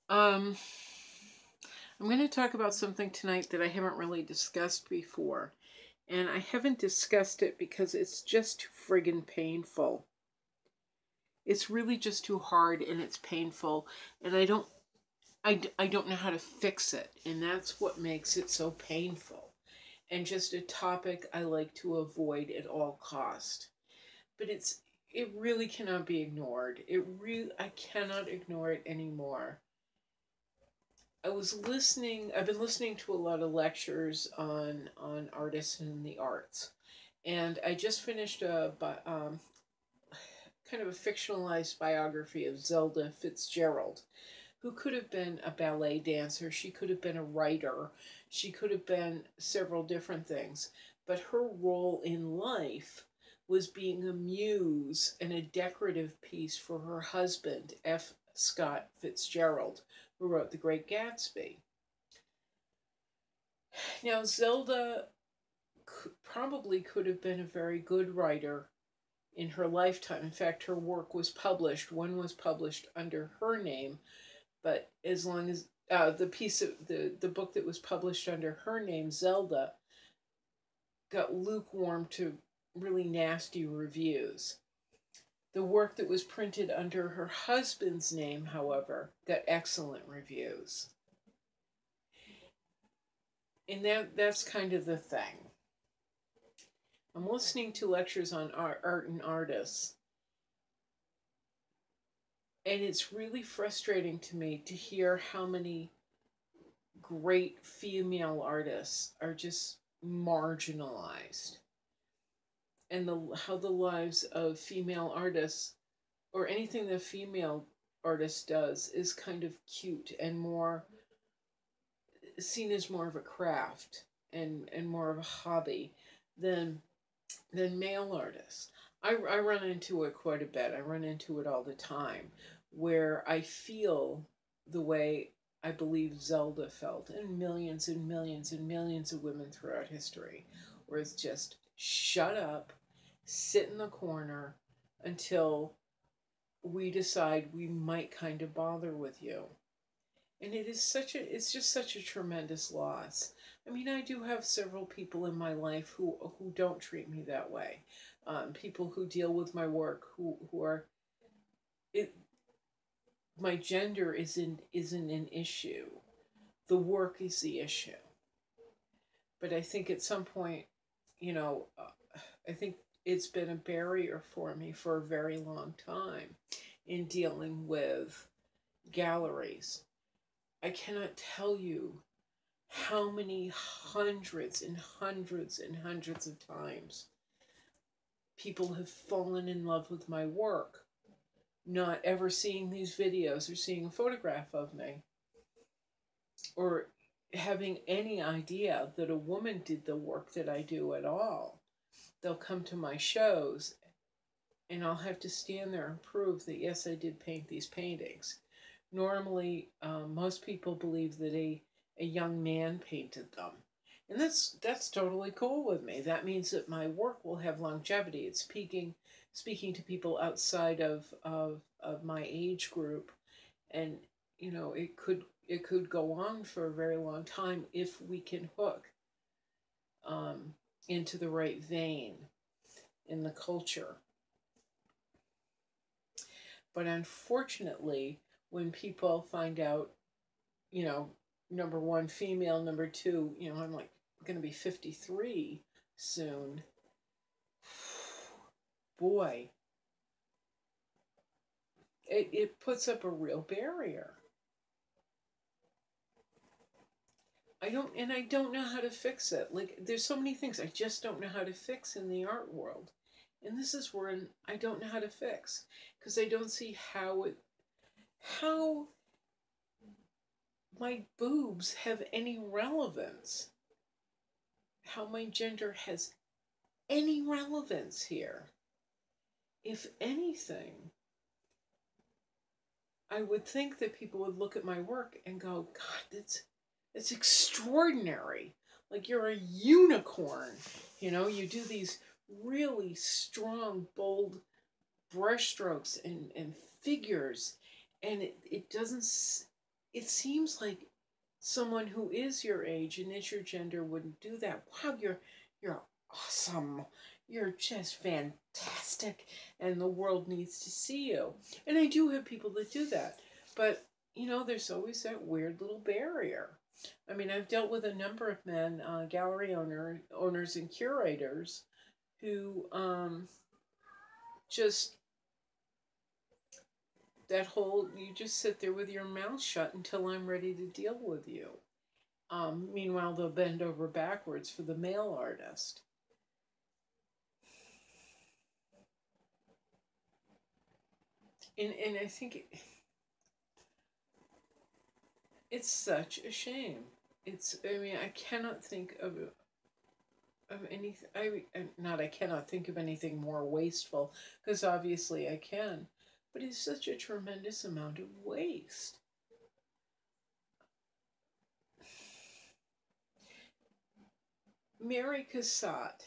Um, I'm going to talk about something tonight that I haven't really discussed before. And I haven't discussed it because it's just too friggin' painful. It's really just too hard and it's painful. And I don't know how to fix it. And that's what makes it so painful. And just a topic I like to avoid at all cost. But it really cannot be ignored. I cannot ignore it anymore. I've been listening to a lot of lectures on artists and the arts. And I just finished kind of a fictionalized biography of Zelda Fitzgerald, who could have been a ballet dancer, she could have been a writer, she could have been several different things. But her role in life was being a muse and a decorative piece for her husband, F. Scott Fitzgerald, who wrote The Great Gatsby. Now, Zelda probably could have been a very good writer in her lifetime. In fact, her work was published. One was published under her name, but as long as the book that was published under her name, Zelda, got lukewarm to really nasty reviews. The work that was printed under her husband's name, however, got excellent reviews. And that's kind of the thing. I'm listening to lectures on art and artists, and it's really frustrating to me to hear how many great female artists are just marginalized, and how the lives of female artists, or anything the female artist does, is kind of cute and more seen as more of a craft and more of a hobby than male artists. I run into it quite a bit. I run into it all the time, where I feel the way I believe Zelda felt, and millions and millions and millions of women throughout history, where it's just shut up, sit in the corner until we decide we might kind of bother with you. And it's just such a tremendous loss. I mean, I do have several people in my life who don't treat me that way. People who deal with my work who are it. My gender isn't an issue. The work is the issue. But I think at some point, you know, I think it's been a barrier for me for a very long time in dealing with galleries. I cannot tell you how many hundreds and hundreds and hundreds of times people have fallen in love with my work, not ever seeing these videos or seeing a photograph of me, or having any idea that a woman did the work that I do at all. They'll come to my shows and I'll have to stand there and prove that yes, I did paint these paintings. Normally, most people believe that a young man painted them. And that's totally cool with me. That means that my work will have longevity. It's speaking to people outside of my age group, and it could go on for a very long time if we can hook um, into the right vein in the culture. But unfortunately, when people find out, you know, number one, female, number two, I'm like going to be 53 soon. Boy, it puts up a real barrier. I don't know how to fix it. Like, there's so many things I just don't know how to fix in the art world. And this is where I don't know how to fix, because I don't see how my boobs have any relevance, how my gender has any relevance here. If anything, I would think that people would look at my work and go, God, it's extraordinary. Like, you're a unicorn. You do these really strong, bold brushstrokes and figures, and it doesn't it seems like someone who is your age and is your gender wouldn't do that. Wow, you're awesome. You're just fantastic, and the world needs to see you. And I do have people that do that, but there's always that weird little barrier. I mean, I've dealt with a number of men, gallery owners and curators, who just that whole you just sit there with your mouth shut until I'm ready to deal with you. Meanwhile, they'll bend over backwards for the male artist. And I think it's such a shame. I mean, I cannot think of anything. I cannot think of anything more wasteful, because obviously I can, but it's such a tremendous amount of waste. Mary Cassatt.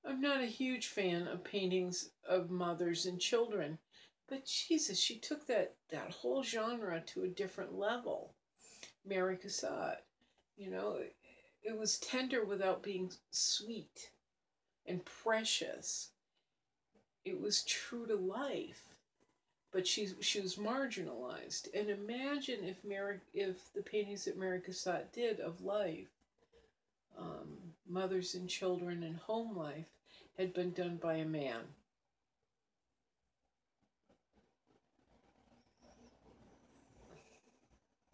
I'm not a huge fan of paintings of mothers and children, but Jesus, she took that whole genre to a different level. Mary Cassatt, you know, it was tender without being sweet and precious. It was true to life, but she was marginalized. And imagine if the paintings that Mary Cassatt did of life, mothers and children and home life, had been done by a man.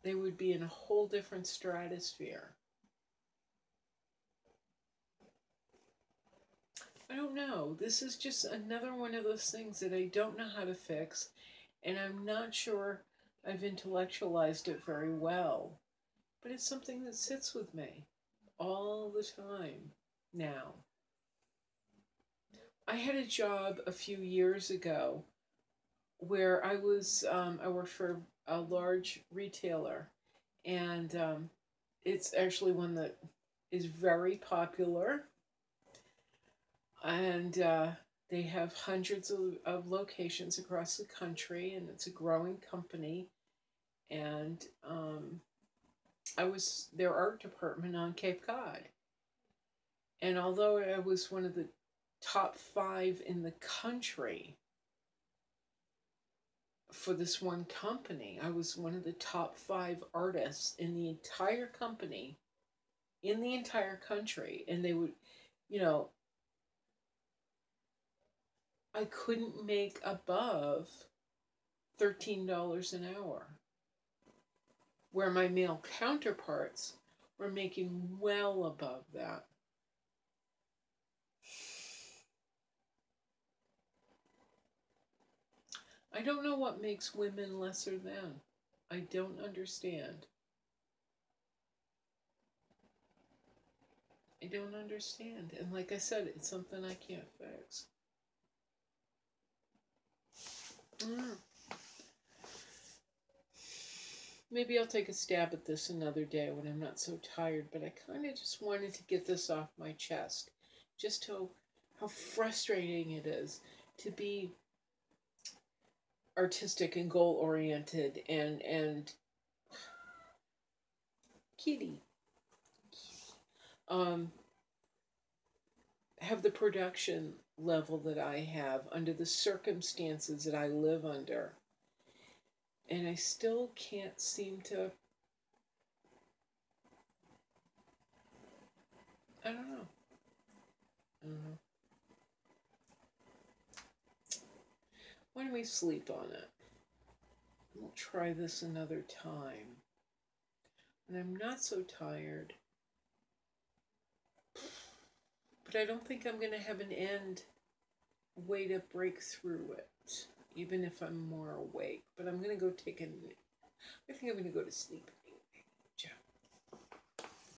They would be in a whole different stratosphere. I don't know. This is just another one of those things that I don't know how to fix, and I'm not sure I've intellectualized it very well. But it's something that sits with me all the time now. I had a job a few years ago where I worked for a large retailer, and it's actually one that is very popular, and they have hundreds of locations across the country, and it's a growing company. And I was their art department on Cape Cod. And although I was one of the top 5 in the country for this one company, I was one of the top 5 artists in the entire company, in the entire country. And they would, I couldn't make above $13 an hour, where my male counterparts were making well above that. I don't know what makes women lesser than. I don't understand. I don't understand. And like I said, it's something I can't fix. Maybe I'll take a stab at this another day when I'm not so tired, but I kind of just wanted to get this off my chest. Just how frustrating it is to be artistic and goal oriented and kitty have the production level that I have under the circumstances that I live under, and I still can't seem to. I don't know. I don't know. Why don't we sleep on it? We'll try this another time. And I'm not so tired. But I don't think I'm going to have an way to break through it, even if I'm more awake. But I'm going to go I think I'm going to go to sleep.